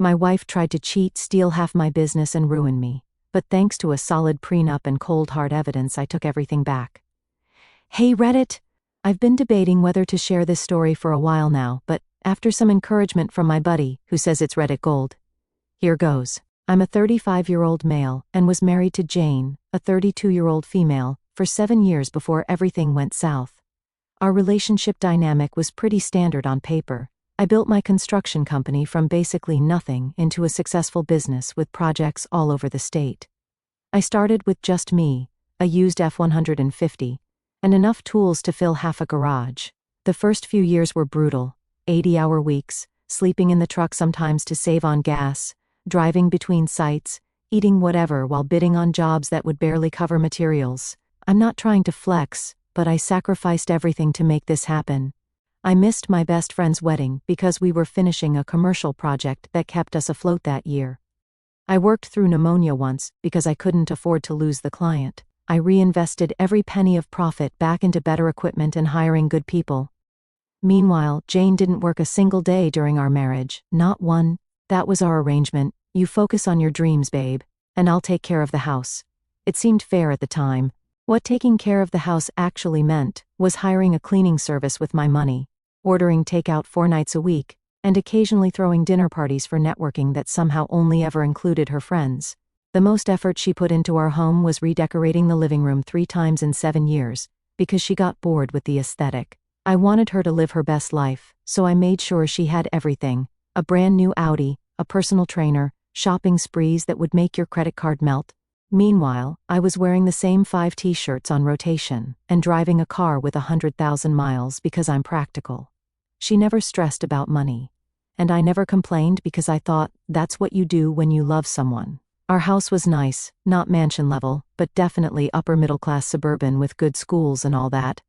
My wife tried to cheat, steal half my business, and ruin me. But thanks to a solid prenup and cold hard evidence, I took everything back. Hey Reddit! I've been debating whether to share this story for a while now, but after some encouragement from my buddy, who says it's Reddit gold, here goes. I'm a 35-year-old male and was married to Jane, a 32-year-old female, for 7 years before everything went south. Our relationship dynamic was pretty standard on paper. I built my construction company from basically nothing into a successful business with projects all over the state. I started with just me, a used F-150, and enough tools to fill half a garage. The first few years were brutal, 80-hour weeks, sleeping in the truck sometimes to save on gas, driving between sites, eating whatever while bidding on jobs that would barely cover materials. I'm not trying to flex, but I sacrificed everything to make this happen. I missed my best friend's wedding because we were finishing a commercial project that kept us afloat that year. I worked through pneumonia once because I couldn't afford to lose the client. I reinvested every penny of profit back into better equipment and hiring good people. Meanwhile, Jane didn't work a single day during our marriage, not one. That was our arrangement. You focus on your dreams, babe, and I'll take care of the house. It seemed fair at the time. What taking care of the house actually meant was hiring a cleaning service with my money, ordering takeout 4 nights a week, and occasionally throwing dinner parties for networking that somehow only ever included her friends. The most effort she put into our home was redecorating the living room 3 times in 7 years, because she got bored with the aesthetic. I wanted her to live her best life, so I made sure she had everything: a brand new Audi, a personal trainer, shopping sprees that would make your credit card melt. Meanwhile, I was wearing the same 5 t-shirts on rotation, and driving a car with 100,000 miles because I'm practical. She never stressed about money. And I never complained because I thought, that's what you do when you love someone. Our house was nice, not mansion level, but definitely upper middle class suburban with good schools and all that.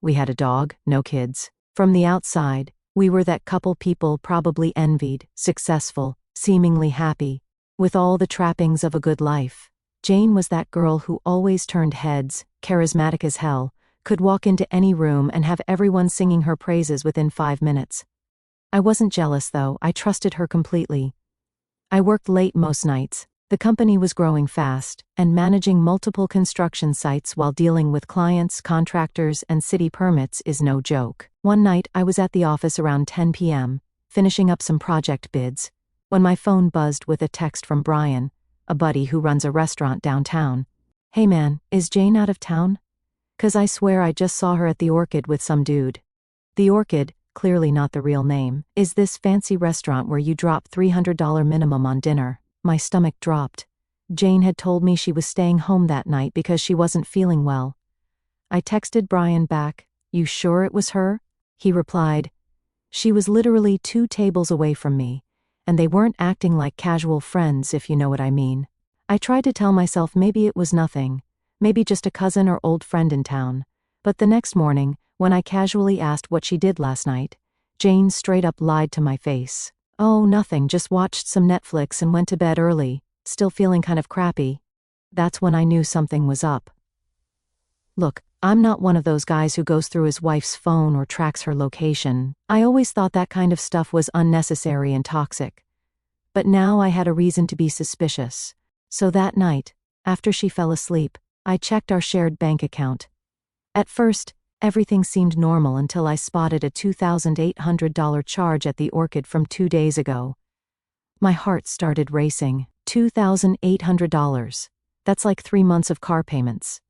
We had a dog, no kids. From the outside, we were that couple people probably envied, successful, seemingly happy, with all the trappings of a good life. Jane was that girl who always turned heads, charismatic as hell, could walk into any room and have everyone singing her praises within 5 minutes. I wasn't jealous though, I trusted her completely. I worked late most nights. The company was growing fast, and managing multiple construction sites while dealing with clients, contractors, and city permits is no joke. One night I was at the office around 10 p.m., finishing up some project bids, when my phone buzzed with a text from Brian, a buddy who runs a restaurant downtown. Hey man, is Jane out of town? 'Cause I swear I just saw her at the Orchid with some dude. The Orchid, clearly not the real name, is this fancy restaurant where you drop $300 minimum on dinner. My stomach dropped. Jane had told me she was staying home that night because she wasn't feeling well. I texted Brian back, "You sure it was her?" He replied, "She was literally 2 tables away from me, and they weren't acting like casual friends, if you know what I mean." I tried to tell myself maybe it was nothing, maybe just a cousin or old friend in town, but the next morning, when I casually asked what she did last night, Jane straight up lied to my face. "Oh, nothing, just watched some Netflix and went to bed early, still feeling kind of crappy." That's when I knew something was up. Look, I'm not one of those guys who goes through his wife's phone or tracks her location. I always thought that kind of stuff was unnecessary and toxic. But now I had a reason to be suspicious. So that night, after she fell asleep, I checked our shared bank account. At first, everything seemed normal until I spotted a $2,800 charge at the Orchid from 2 days ago. My heart started racing. $2,800. That's like 3 months of car payments.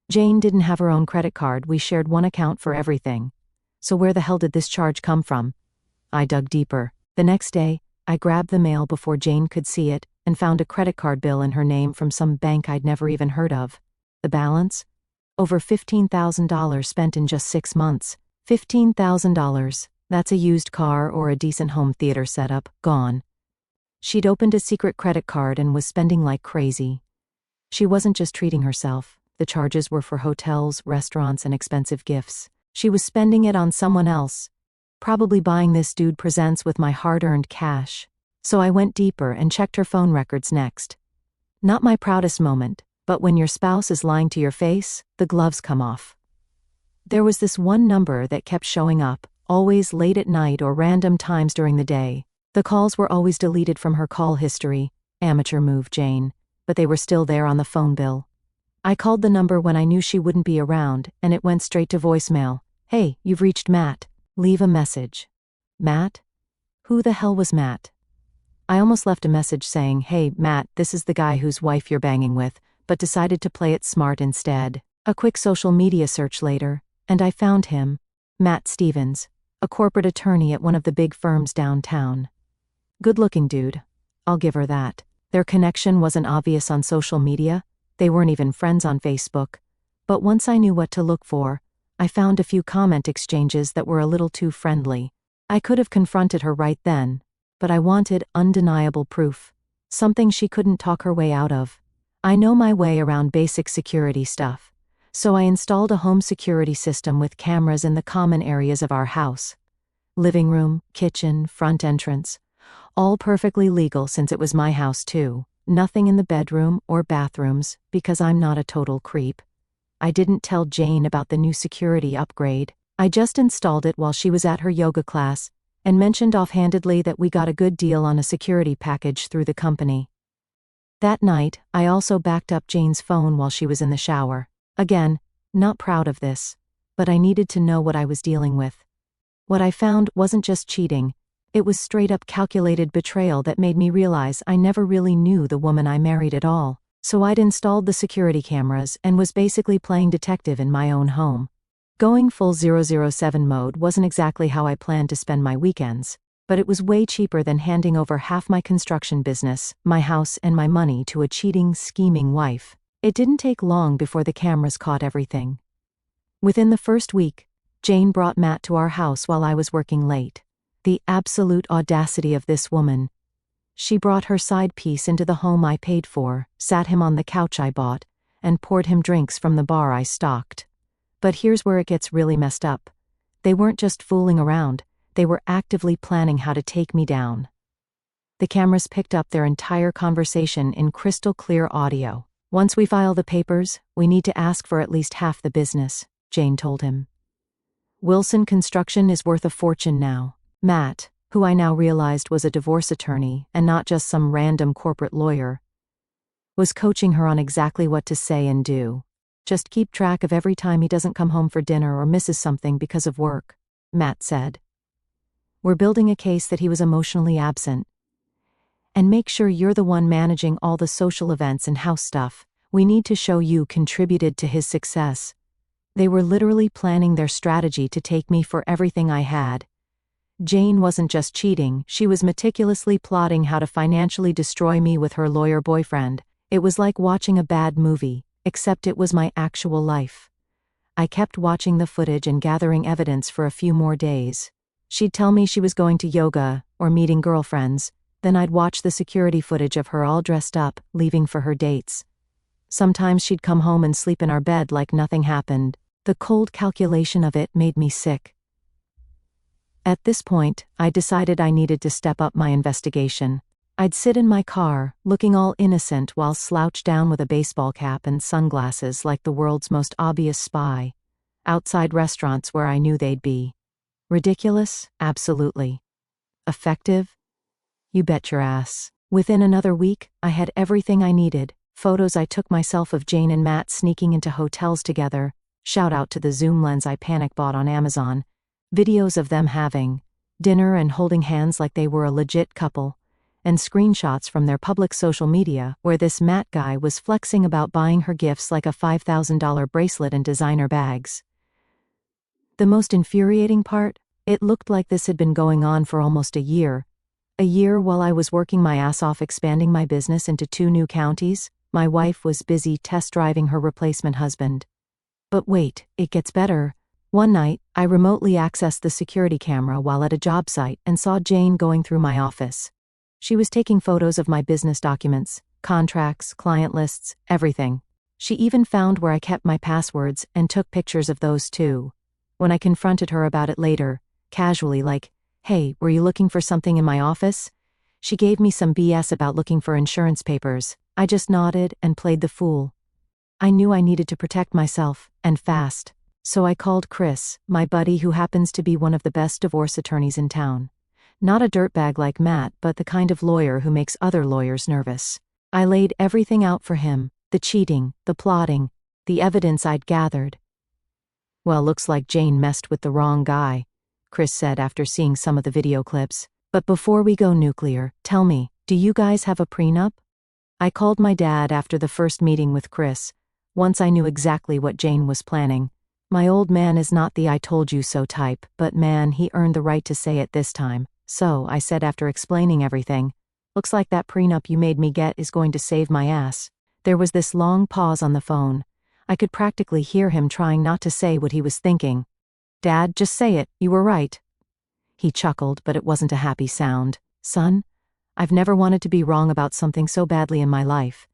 Jane didn't have her own credit card, we shared one account for everything. So where the hell did this charge come from? I dug deeper. The next day, I grabbed the mail before Jane could see it and found a credit card bill in her name from some bank I'd never even heard of. The balance? Over $15,000 spent in just 6 months. $15,000. That's a used car or a decent home theater setup, gone. She'd opened a secret credit card and was spending like crazy. She wasn't just treating herself. The charges were for hotels, restaurants, and expensive gifts. She was spending it on someone else. Probably buying this dude presents with my hard-earned cash. So I went deeper and checked her phone records next. Not my proudest moment, but when your spouse is lying to your face, the gloves come off. There was this one number that kept showing up, always late at night or random times during the day. The calls were always deleted from her call history. Amateur move, Jane. But they were still there on the phone bill. I called the number when I knew she wouldn't be around, and it went straight to voicemail. "Hey, you've reached Matt. Leave a message." Matt? Who the hell was Matt? I almost left a message saying, "Hey, Matt, this is the guy whose wife you're banging with," but decided to play it smart instead. A quick social media search later, and I found him. Matt Stevens, a corporate attorney at one of the big firms downtown. Good-looking dude. I'll give her that. Their connection wasn't obvious on social media. They weren't even friends on Facebook. But once I knew what to look for, I found a few comment exchanges that were a little too friendly. I could have confronted her right then, but I wanted undeniable proof. Something she couldn't talk her way out of. I know my way around basic security stuff, so I installed a home security system with cameras in the common areas of our house. Living room, kitchen, front entrance. All perfectly legal since it was my house too. Nothing in the bedroom or bathrooms, because I'm not a total creep. I didn't tell Jane about the new security upgrade. I just installed it while she was at her yoga class, and mentioned offhandedly that we got a good deal on a security package through the company. That night, I also backed up Jane's phone while she was in the shower. Again, not proud of this, but I needed to know what I was dealing with. What I found wasn't just cheating. It was straight-up calculated betrayal that made me realize I never really knew the woman I married at all. So I'd installed the security cameras and was basically playing detective in my own home. Going full 007 mode wasn't exactly how I planned to spend my weekends, but it was way cheaper than handing over half my construction business, my house, and my money to a cheating, scheming wife. It didn't take long before the cameras caught everything. Within the first week, Jane brought Matt to our house while I was working late. The absolute audacity of this woman. She brought her side piece into the home I paid for, sat him on the couch I bought, and poured him drinks from the bar I stocked. But here's where it gets really messed up. They weren't just fooling around, they were actively planning how to take me down. The cameras picked up their entire conversation in crystal clear audio. "Once we file the papers, we need to ask for at least half the business," Jane told him. "Wilson Construction is worth a fortune now." Matt, who I now realized was a divorce attorney and not just some random corporate lawyer, was coaching her on exactly what to say and do. "Just keep track of every time he doesn't come home for dinner or misses something because of work," Matt said. "We're building a case that he was emotionally absent. And make sure you're the one managing all the social events and house stuff. We need to show you contributed to his success." They were literally planning their strategy to take me for everything I had. Jane wasn't just cheating, she was meticulously plotting how to financially destroy me with her lawyer boyfriend. It was like watching a bad movie, except it was my actual life. I kept watching the footage and gathering evidence for a few more days. She'd tell me she was going to yoga or meeting girlfriends, then I'd watch the security footage of her all dressed up, leaving for her dates. Sometimes she'd come home and sleep in our bed like nothing happened. The cold calculation of it made me sick. At this point, I decided I needed to step up my investigation. I'd sit in my car, looking all innocent while slouched down with a baseball cap and sunglasses like the world's most obvious spy. Outside restaurants where I knew they'd be. Ridiculous? Absolutely. Effective? You bet your ass. Within another week, I had everything I needed. Photos I took myself of Jane and Matt sneaking into hotels together. Shout out to the zoom lens I panic bought on Amazon. Videos of them having dinner and holding hands like they were a legit couple, and screenshots from their public social media where this Matt guy was flexing about buying her gifts like a $5,000 bracelet and designer bags. The most infuriating part? It looked like this had been going on for almost a year. A year while I was working my ass off expanding my business into 2 new counties. My wife was busy test driving her replacement husband. But wait, it gets better. One night, I remotely accessed the security camera while at a job site and saw Jane going through my office. She was taking photos of my business documents, contracts, client lists, everything. She even found where I kept my passwords and took pictures of those too. When I confronted her about it later, casually like, "Hey, were you looking for something in my office?" She gave me some BS about looking for insurance papers. I just nodded and played the fool. I knew I needed to protect myself, and fast. So I called Chris, my buddy who happens to be one of the best divorce attorneys in town. Not a dirtbag like Matt, but the kind of lawyer who makes other lawyers nervous. I laid everything out for him, the cheating, the plotting, the evidence I'd gathered. "Well, looks like Jane messed with the wrong guy," Chris said after seeing some of the video clips. "But before we go nuclear, tell me, do you guys have a prenup?" I called my dad after the first meeting with Chris, once I knew exactly what Jane was planning. My old man is not the "I told you so" type, but man, he earned the right to say it this time. "So," I said after explaining everything, "looks like that prenup you made me get is going to save my ass." There was this long pause on the phone. I could practically hear him trying not to say what he was thinking. "Dad, just say it, you were right." He chuckled, but it wasn't a happy sound. "Son, I've never wanted to be wrong about something so badly in my life."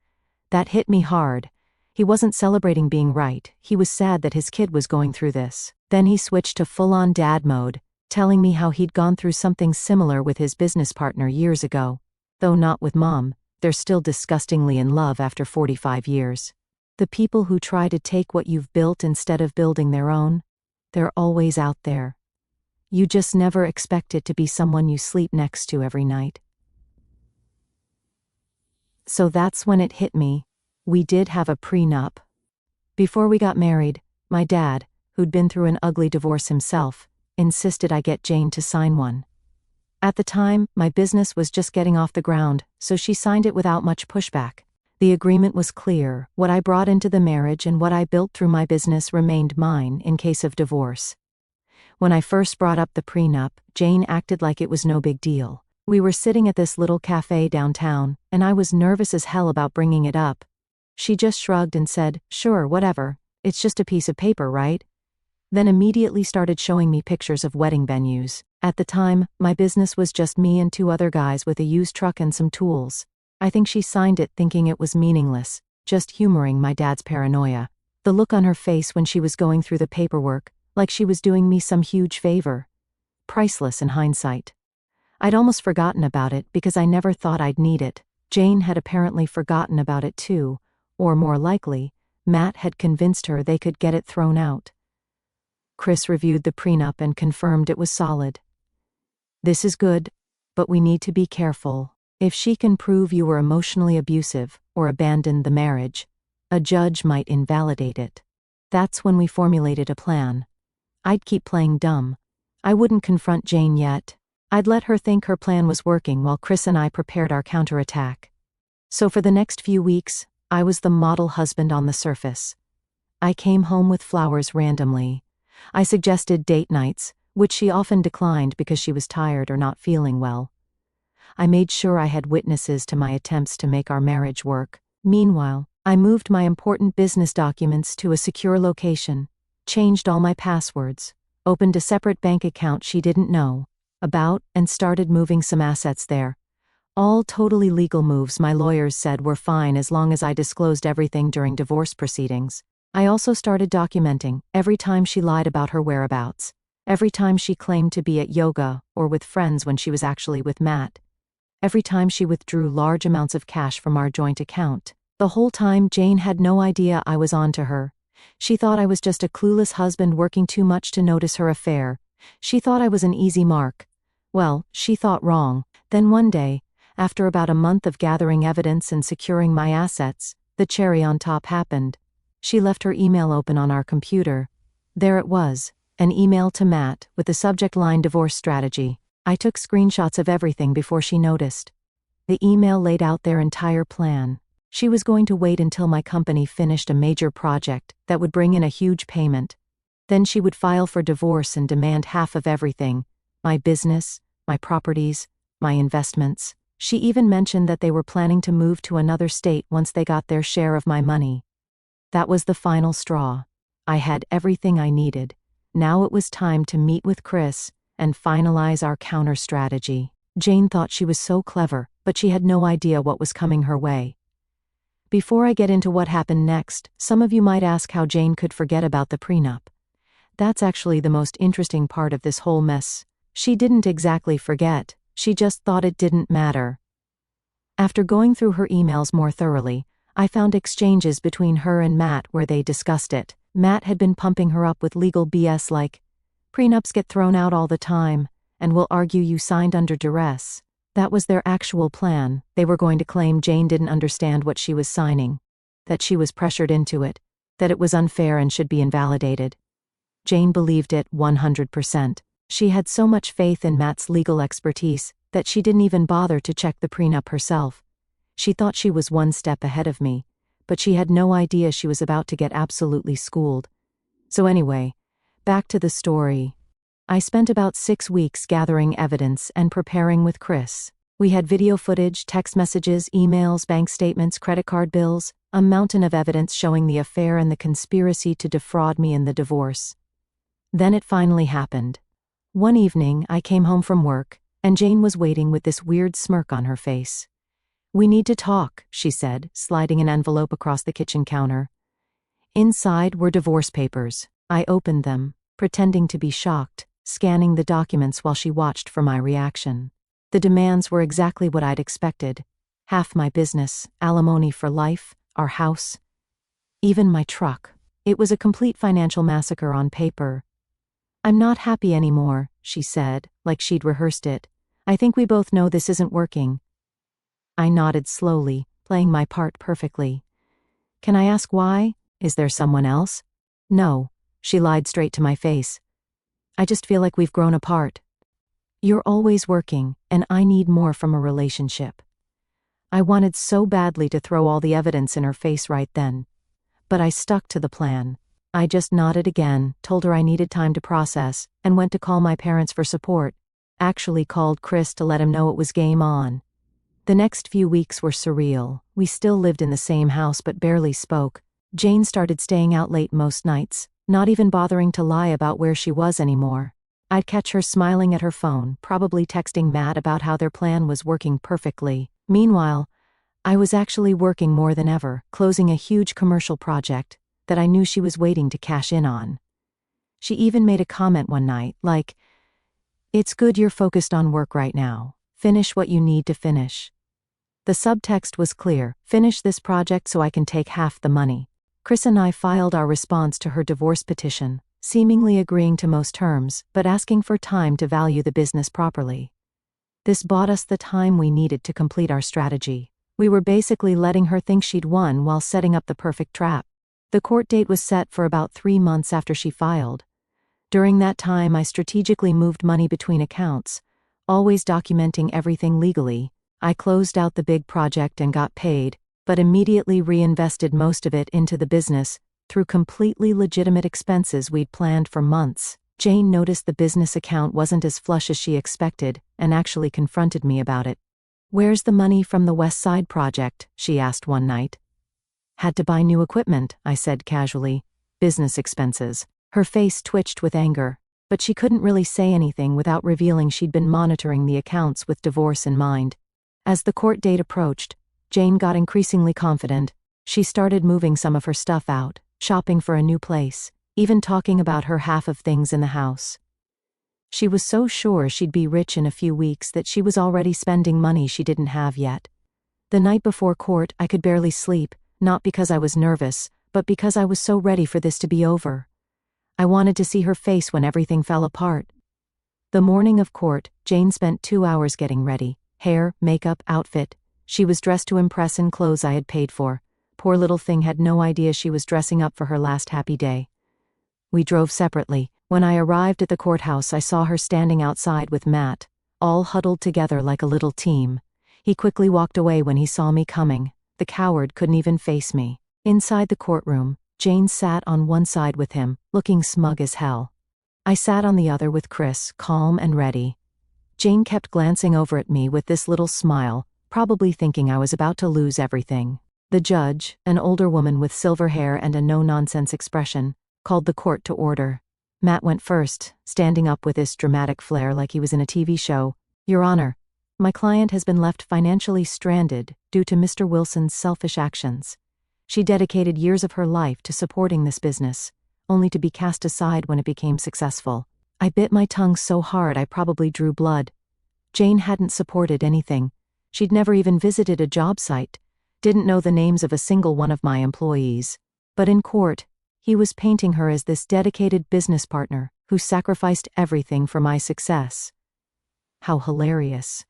That hit me hard. He wasn't celebrating being right, he was sad that his kid was going through this. Then he switched to full-on dad mode, telling me how he'd gone through something similar with his business partner years ago. Though not with Mom, they're still disgustingly in love after 45 years. The people who try to take what you've built instead of building their own, they're always out there. You just never expect it to be someone you sleep next to every night. So that's when it hit me. We did have a prenup. Before we got married, my dad, who'd been through an ugly divorce himself, insisted I get Jane to sign one. At the time, my business was just getting off the ground, so she signed it without much pushback. The agreement was clear: what I brought into the marriage and what I built through my business remained mine in case of divorce. When I first brought up the prenup, Jane acted like it was no big deal. We were sitting at this little cafe downtown, and I was nervous as hell about bringing it up. She just shrugged and said, "Sure, whatever, it's just a piece of paper, right?" Then immediately started showing me pictures of wedding venues. At the time, my business was just me and 2 other guys with a used truck and some tools. I think she signed it thinking it was meaningless, just humoring my dad's paranoia. The look on her face when she was going through the paperwork, like she was doing me some huge favor. Priceless in hindsight. I'd almost forgotten about it because I never thought I'd need it. Jane had apparently forgotten about it too, or more likely, Matt had convinced her they could get it thrown out. Chris reviewed the prenup and confirmed it was solid. "This is good, but we need to be careful. If she can prove you were emotionally abusive or abandoned the marriage, a judge might invalidate it." That's when we formulated a plan. I'd keep playing dumb. I wouldn't confront Jane yet. I'd let her think her plan was working while Chris and I prepared our counterattack. So for the next few weeks, I was the model husband on the surface. I came home with flowers randomly. I suggested date nights, which she often declined because she was tired or not feeling well. I made sure I had witnesses to my attempts to make our marriage work. Meanwhile, I moved my important business documents to a secure location, changed all my passwords, opened a separate bank account she didn't know about, and started moving some assets there. All totally legal moves my lawyers said were fine as long as I disclosed everything during divorce proceedings. I also started documenting every time she lied about her whereabouts, every time she claimed to be at yoga or with friends when she was actually with Matt, every time she withdrew large amounts of cash from our joint account. The whole time Jane had no idea I was on to her. She thought I was just a clueless husband working too much to notice her affair. She thought I was an easy mark. Well, she thought wrong. Then one day, after about a month of gathering evidence and securing my assets, the cherry on top happened. She left her email open on our computer. There it was, an email to Matt with the subject line "divorce strategy." I took screenshots of everything before she noticed. The email laid out their entire plan. She was going to wait until my company finished a major project that would bring in a huge payment. Then she would file for divorce and demand half of everything: my business, my properties, my investments. She even mentioned that they were planning to move to another state once they got their share of my money. That was the final straw. I had everything I needed. Now it was time to meet with Chris and finalize our counter strategy. Jane thought she was so clever, but she had no idea what was coming her way. Before I get into what happened next, some of you might ask how Jane could forget about the prenup. That's actually the most interesting part of this whole mess. She didn't exactly forget, she just thought it didn't matter. After going through her emails more thoroughly, I found exchanges between her and Matt where they discussed it. Matt had been pumping her up with legal BS like, "Prenups get thrown out all the time," and will argue you signed under duress. That was their actual plan. They were going to claim Jane didn't understand what she was signing, that she was pressured into it, that it was unfair and should be invalidated. Jane believed it 100%. She had so much faith in Matt's legal expertise that she didn't even bother to check the prenup herself. She thought she was one step ahead of me, but she had no idea she was about to get absolutely schooled. So anyway, back to the story. I spent about 6 weeks gathering evidence and preparing with Chris. We had video footage, text messages, emails, bank statements, credit card bills, a mountain of evidence showing the affair and the conspiracy to defraud me in the divorce. Then it finally happened. One evening, I came home from work, and Jane was waiting with this weird smirk on her face. "We need to talk," she said, sliding an envelope across the kitchen counter. Inside were divorce papers. I opened them, pretending to be shocked, scanning the documents while she watched for my reaction. The demands were exactly what I'd expected. Half my business, alimony for life, our house, even my truck. It was a complete financial massacre on paper. "I'm not happy anymore," she said, like she'd rehearsed it. "I think we both know this isn't working." I nodded slowly, playing my part perfectly. "Can I ask why? Is there someone else?" "No," she lied straight to my face. "I just feel like we've grown apart. You're always working, and I need more from a relationship." I wanted so badly to throw all the evidence in her face right then. But I stuck to the plan. I just nodded again, told her I needed time to process, and went to call my parents for support. Actually called Chris to let him know it was game on. The next few weeks were surreal. We still lived in the same house but barely spoke. Jane started staying out late most nights, not even bothering to lie about where she was anymore. I'd catch her smiling at her phone, probably texting Matt about how their plan was working perfectly. Meanwhile, I was actually working more than ever, closing a huge commercial project that I knew she was waiting to cash in on. She even made a comment one night, like, "It's good you're focused on work right now. Finish what you need to finish." The subtext was clear: finish this project so I can take half the money. Chris and I filed our response to her divorce petition, seemingly agreeing to most terms, but asking for time to value the business properly. This bought us the time we needed to complete our strategy. We were basically letting her think she'd won while setting up the perfect trap. The court date was set for about 3 months after she filed. During that time, I strategically moved money between accounts, always documenting everything legally. I closed out the big project and got paid, but immediately reinvested most of it into the business through completely legitimate expenses we'd planned for months. Jane noticed the business account wasn't as flush as she expected and actually confronted me about it. "Where's the money from the West Side project?" she asked one night. "Had to buy new equipment," I said casually. "Business expenses." Her face twitched with anger, but she couldn't really say anything without revealing she'd been monitoring the accounts with divorce in mind. As the court date approached, Jane got increasingly confident. She started moving some of her stuff out, shopping for a new place, even talking about her half of things in the house. She was so sure she'd be rich in a few weeks that she was already spending money she didn't have yet. The night before court, I could barely sleep, not because I was nervous, but because I was so ready for this to be over. I wanted to see her face when everything fell apart. The morning of court, Jane spent 2 hours getting ready. Hair, makeup, outfit. She was dressed to impress in clothes I had paid for. Poor little thing had no idea she was dressing up for her last happy day. We drove separately. When I arrived at the courthouse, I saw her standing outside with Matt, all huddled together like a little team. He quickly walked away when he saw me coming. The coward couldn't even face me. Inside the courtroom, Jane sat on one side with him, looking smug as hell. I sat on the other with Chris, calm and ready. Jane kept glancing over at me with this little smile, probably thinking I was about to lose everything. The judge, an older woman with silver hair and a no-nonsense expression, called the court to order. Matt went first, standing up with this dramatic flair like he was in a TV show. "Your Honor, my client has been left financially stranded due to Mr. Wilson's selfish actions. She dedicated years of her life to supporting this business, only to be cast aside when it became successful." I bit my tongue so hard I probably drew blood. Jane hadn't supported anything. She'd never even visited a job site, didn't know the names of a single one of my employees. But in court, he was painting her as this dedicated business partner who sacrificed everything for my success. How hilarious.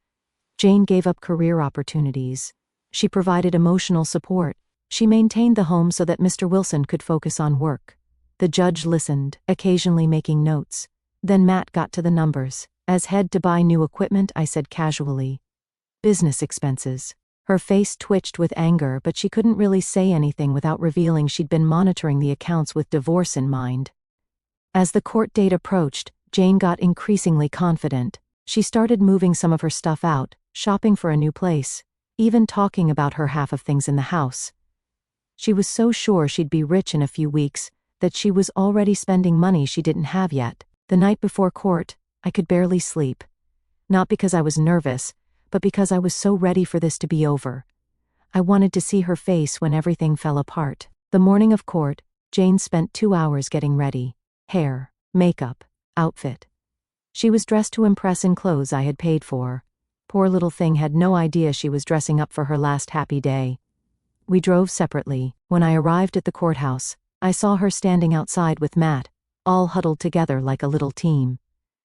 Jane gave up career opportunities. She provided emotional support. She maintained the home so that Mr. Wilson could focus on work. The judge listened, occasionally making notes. Then Matt got to the numbers. As head to buy new equipment, I said casually, "Business expenses." Her face twitched with anger, but she couldn't really say anything without revealing she'd been monitoring the accounts with divorce in mind. As the court date approached, Jane got increasingly confident. She started moving some of her stuff out, shopping for a new place, even talking about her half of things in the house. She was so sure she'd be rich in a few weeks that she was already spending money she didn't have yet. The night before court, I could barely sleep. Not because I was nervous, but because I was so ready for this to be over. I wanted to see her face when everything fell apart. The morning of court, Jane spent 2 hours getting ready. Hair, makeup, outfit. She was dressed to impress in clothes I had paid for. Poor little thing had no idea she was dressing up for her last happy day. We drove separately. When I arrived at the courthouse, I saw her standing outside with Matt, all huddled together like a little team.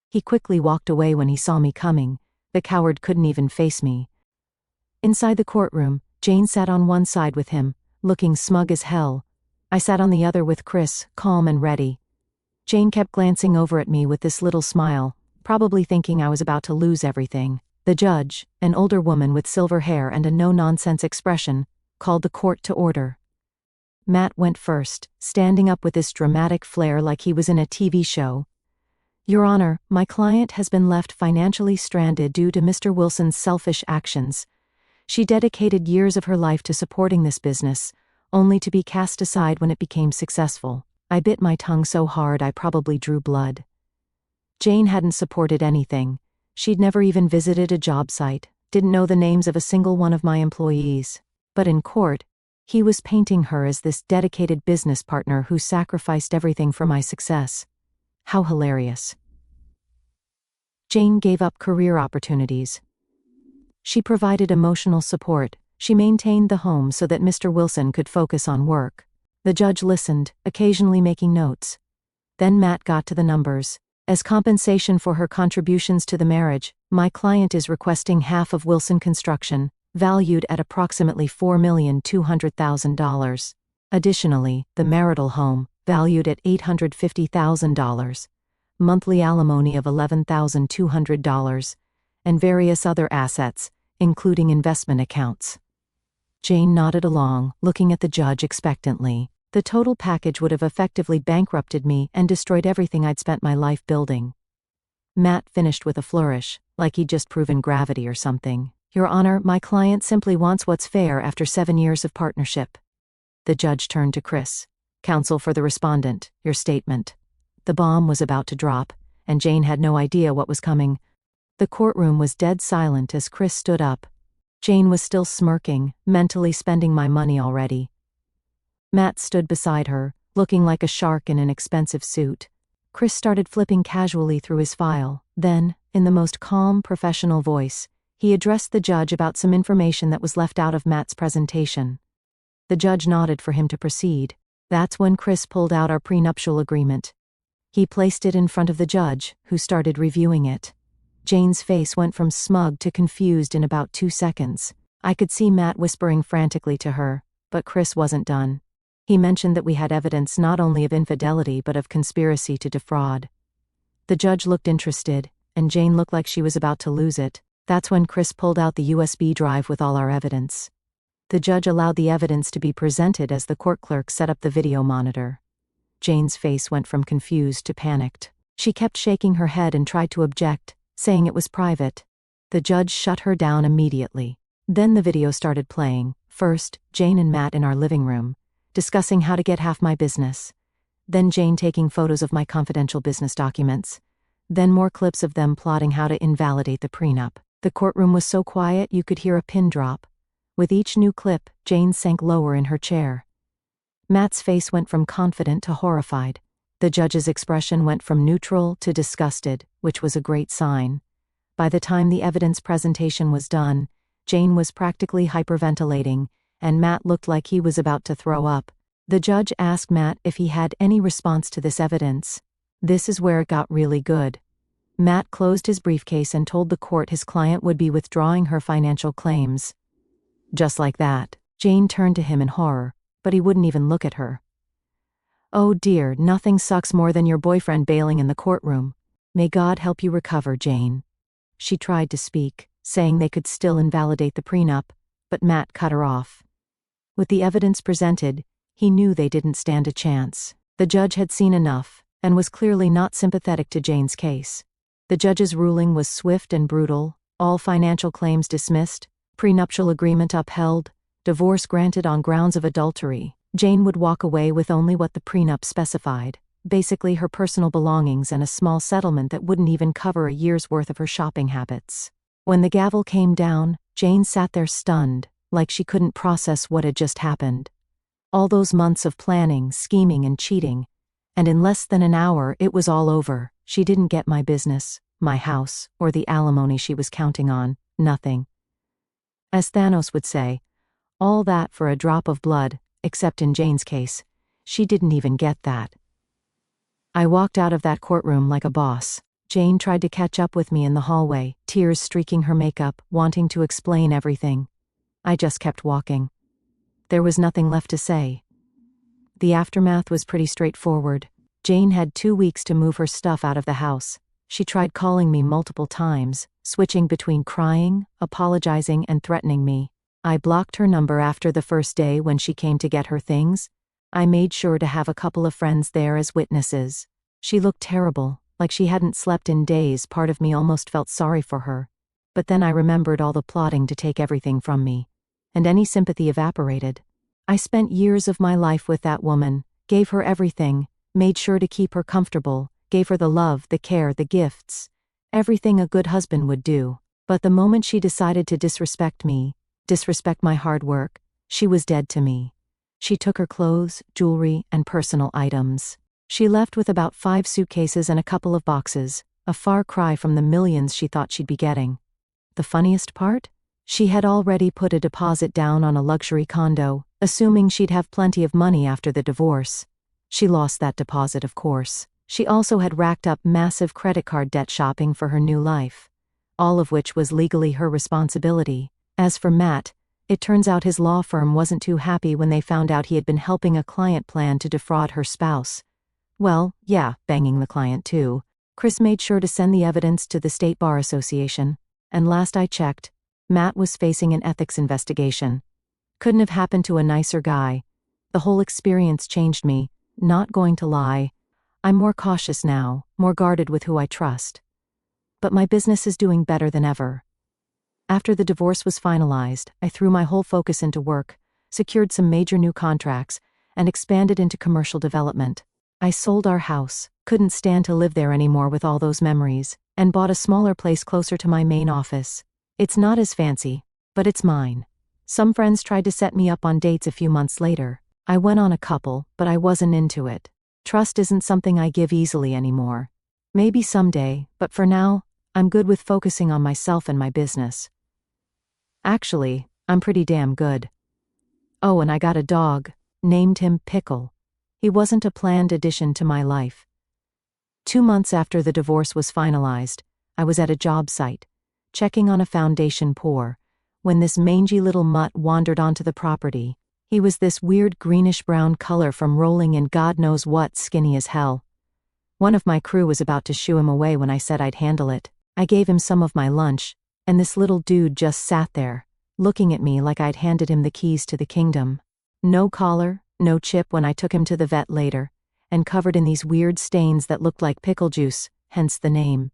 He quickly walked away when he saw me coming. The coward couldn't even face me. Inside the courtroom, Jane sat on one side with him, looking smug as hell. I sat on the other with Chris, calm and ready. Jane kept glancing over at me with this little smile, probably thinking I was about to lose everything. The judge, an older woman with silver hair and a no-nonsense expression, called the court to order. Matt went first, standing up with this dramatic flair like he was in a TV show. "Your Honor, my client has been left financially stranded due to Mr. Wilson's selfish actions. She dedicated years of her life to supporting this business, only to be cast aside when it became successful." I bit my tongue so hard I probably drew blood. Jane hadn't supported anything. She'd never even visited a job site, didn't know the names of a single one of my employees. But in court, he was painting her as this dedicated business partner who sacrificed everything for my success. How hilarious. Jane gave up career opportunities. She provided emotional support. She maintained the home so that Mr. Wilson could focus on work. The judge listened, occasionally making notes. Then Matt got to the numbers. As compensation for her contributions to the marriage, my client is requesting half of Wilson Construction, valued at approximately $4,200,000. Additionally, the marital home, valued at $850,000, monthly alimony of $11,200, and various other assets, including investment accounts. Jane nodded along, looking at the judge expectantly. The total package would have effectively bankrupted me and destroyed everything I'd spent my life building. Matt finished with a flourish, like he'd just proven gravity or something. "Your Honor, my client simply wants what's fair after 7 years of partnership." The judge turned to Chris. "Counsel for the respondent, your statement." The bomb was about to drop, and Jane had no idea what was coming. The courtroom was dead silent as Chris stood up. Jane was still smirking, mentally spending my money already. Matt stood beside her, looking like a shark in an expensive suit. Chris started flipping casually through his file. Then, in the most calm, professional voice, he addressed the judge about some information that was left out of Matt's presentation. The judge nodded for him to proceed. That's when Chris pulled out our prenuptial agreement. He placed it in front of the judge, who started reviewing it. Jane's face went from smug to confused in about 2 seconds. I could see Matt whispering frantically to her, but Chris wasn't done. He mentioned that we had evidence not only of infidelity but of conspiracy to defraud. The judge looked interested, and Jane looked like she was about to lose it. That's when Chris pulled out the USB drive with all our evidence. The judge allowed the evidence to be presented as the court clerk set up the video monitor. Jane's face went from confused to panicked. She kept shaking her head and tried to object, saying it was private. The judge shut her down immediately. Then the video started playing. First, Jane and Matt in our living room, discussing how to get half my business. Then Jane taking photos of my confidential business documents. Then more clips of them plotting how to invalidate the prenup. The courtroom was so quiet you could hear a pin drop. With each new clip, Jane sank lower in her chair. Matt's face went from confident to horrified. The judge's expression went from neutral to disgusted, which was a great sign. By the time the evidence presentation was done, Jane was practically hyperventilating, and Matt looked like he was about to throw up. The judge asked Matt if he had any response to this evidence. This is where it got really good. Matt closed his briefcase and told the court his client would be withdrawing her financial claims. Just like that, Jane turned to him in horror, but he wouldn't even look at her. Oh dear, nothing sucks more than your boyfriend bailing in the courtroom. May God help you recover, Jane. She tried to speak, saying they could still invalidate the prenup, but Matt cut her off. With the evidence presented, he knew they didn't stand a chance. The judge had seen enough, and was clearly not sympathetic to Jane's case. The judge's ruling was swift and brutal, all financial claims dismissed, prenuptial agreement upheld, divorce granted on grounds of adultery. Jane would walk away with only what the prenup specified, basically her personal belongings and a small settlement that wouldn't even cover a year's worth of her shopping habits. When the gavel came down, Jane sat there stunned, like she couldn't process what had just happened. All those months of planning, scheming, and cheating, and in less than an hour it was all over. She didn't get my business, my house, or the alimony she was counting on, nothing. As Thanos would say, all that for a drop of blood, except in Jane's case, she didn't even get that. I walked out of that courtroom like a boss. Jane tried to catch up with me in the hallway, tears streaking her makeup, wanting to explain everything. I just kept walking. There was nothing left to say. The aftermath was pretty straightforward. Jane had 2 weeks to move her stuff out of the house. She tried calling me multiple times, switching between crying, apologizing, and threatening me. I blocked her number after the first day when she came to get her things. I made sure to have a couple of friends there as witnesses. She looked terrible, like she hadn't slept in days. Part of me almost felt sorry for her. But then I remembered all the plotting to take everything from me, and any sympathy evaporated. I spent years of my life with that woman, gave her everything, made sure to keep her comfortable, gave her the love, the care, the gifts, everything a good husband would do. But the moment she decided to disrespect me, disrespect my hard work, she was dead to me. She took her clothes, jewelry, and personal items. She left with about 5 suitcases and a couple of boxes, a far cry from the millions she thought she'd be getting. The funniest part? She had already put a deposit down on a luxury condo, assuming she'd have plenty of money after the divorce. She lost that deposit, of course. She also had racked up massive credit card debt shopping for her new life, all of which was legally her responsibility. As for Matt, it turns out his law firm wasn't too happy when they found out he had been helping a client plan to defraud her spouse. Well, yeah, banging the client too. Chris made sure to send the evidence to the State Bar Association, and last I checked, Matt was facing an ethics investigation. Couldn't have happened to a nicer guy. The whole experience changed me, not going to lie. I'm more cautious now, more guarded with who I trust. But my business is doing better than ever. After the divorce was finalized, I threw my whole focus into work, secured some major new contracts, and expanded into commercial development. I sold our house, couldn't stand to live there anymore with all those memories, and bought a smaller place closer to my main office. It's not as fancy, but it's mine. Some friends tried to set me up on dates a few months later. I went on a couple, but I wasn't into it. Trust isn't something I give easily anymore. Maybe someday, but for now, I'm good with focusing on myself and my business. Actually, I'm pretty damn good. Oh, and I got a dog, named him Pickle. He wasn't a planned addition to my life. 2 months after the divorce was finalized, I was at a job site, checking on a foundation pour, when this mangy little mutt wandered onto the property. He was this weird greenish-brown color from rolling in God knows what, skinny as hell. One of my crew was about to shoo him away when I said I'd handle it. I gave him some of my lunch, and this little dude just sat there, looking at me like I'd handed him the keys to the kingdom. No collar, no chip when I took him to the vet later, and covered in these weird stains that looked like pickle juice, hence the name.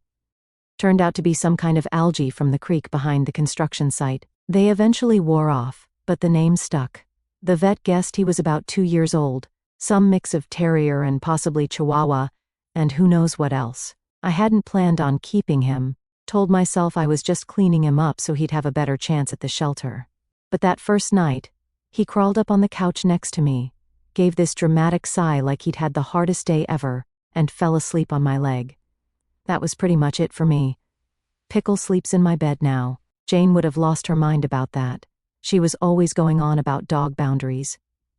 Turned out to be some kind of algae from the creek behind the construction site. They eventually wore off, but the name stuck. The vet guessed he was about 2 years old, some mix of terrier and possibly chihuahua, and who knows what else. I hadn't planned on keeping him, told myself I was just cleaning him up so he'd have a better chance at the shelter. But that first night, he crawled up on the couch next to me, gave this dramatic sigh like he'd had the hardest day ever, and fell asleep on my leg. That was pretty much it for me. Pickle sleeps in my bed now. Jane would have lost her mind about that. She was always going on about dog boundaries.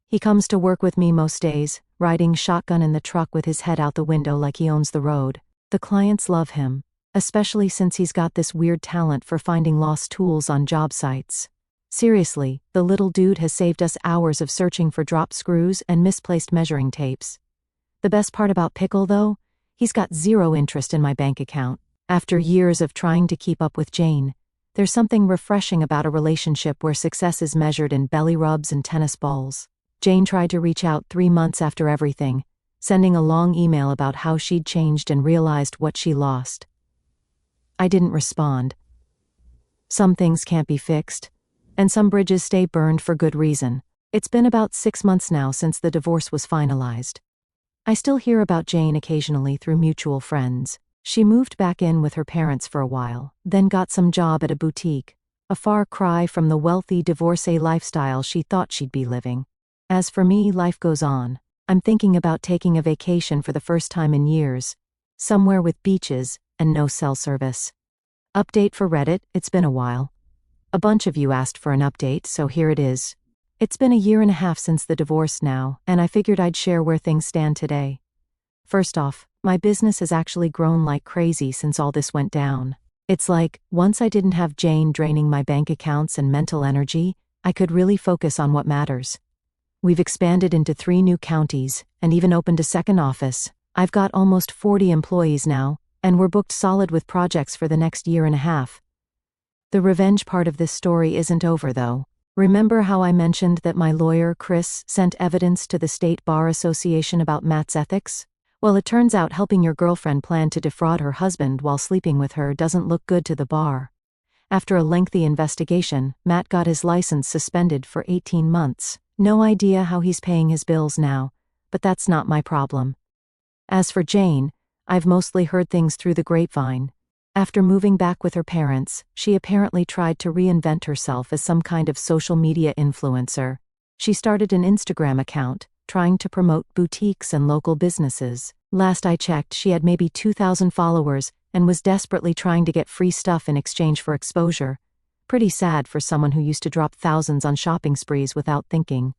He comes to work with me most days, riding shotgun in the truck with his head out the window like he owns the road. The clients love him. especially since he's got this weird talent for finding lost tools on job sites. Seriously, the little dude has saved us hours of searching for drop screws and misplaced measuring tapes. The best part about Pickle, though? He's got zero interest in my bank account. After years of trying to keep up with Jane, there's something refreshing about a relationship where success is measured in belly rubs and tennis balls. Jane tried to reach out 3 months after everything, sending a long email about how she'd changed and realized what she lost. I didn't respond. Some things can't be fixed, and some bridges stay burned for good reason. It's been about 6 months now since the divorce was finalized. I still hear about Jane occasionally through mutual friends. She moved back in with her parents for a while, then got some job at a boutique, a far cry from the wealthy divorcee lifestyle she thought she'd be living. As for me, life goes on. I'm thinking about taking a vacation for the first time in years, somewhere with beaches and no cell service. Update for Reddit, it's been a while. A bunch of you asked for an update, so here it is. It's been 1.5 years since the divorce now, and I figured I'd share where things stand today. First off, my business has actually grown like crazy since all this went down. It's like, once I didn't have Jane draining my bank accounts and mental energy, I could really focus on what matters. We've expanded into 3 new counties, and even opened a second office. I've got almost 40 employees now, and we're booked solid with projects for the next 1.5 years. The revenge part of this story isn't over, though. Remember how I mentioned that my lawyer, Chris, sent evidence to the State Bar Association about Matt's ethics? Well, it turns out helping your girlfriend plan to defraud her husband while sleeping with her doesn't look good to the bar. After a lengthy investigation, Matt got his license suspended for 18 months. No idea how he's paying his bills now, but that's not my problem. As for Jane, I've mostly heard things through the grapevine. After moving back with her parents, she apparently tried to reinvent herself as some kind of social media influencer. She started an Instagram account, trying to promote boutiques and local businesses. Last I checked, she had maybe 2,000 followers and was desperately trying to get free stuff in exchange for exposure. Pretty sad for someone who used to drop thousands on shopping sprees without thinking.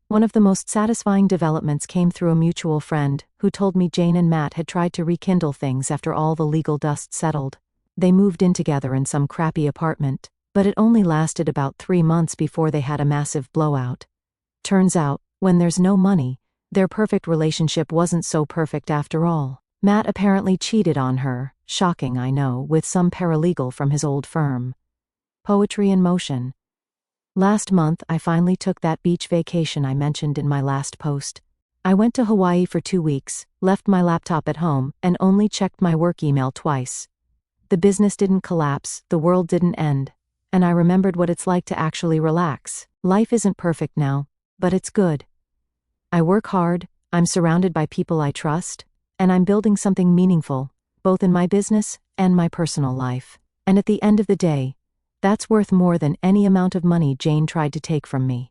One of the most satisfying developments came through a mutual friend, who told me Jane and Matt had tried to rekindle things after all the legal dust settled. They moved in together in some crappy apartment, but it only lasted about 3 months before they had a massive blowout. Turns out, when there's no money, their perfect relationship wasn't so perfect after all. Matt apparently cheated on her, shocking I know, with some paralegal from his old firm. Poetry in motion. Last month, I finally took that beach vacation I mentioned in my last post. I went to Hawaii for 2 weeks, left my laptop at home, and only checked my work email twice. The business didn't collapse, the world didn't end, and I remembered what it's like to actually relax. Life isn't perfect now, but it's good. I work hard, I'm surrounded by people I trust, and I'm building something meaningful, both in my business and my personal life. And at the end of the day, that's worth more than any amount of money Jane tried to take from me.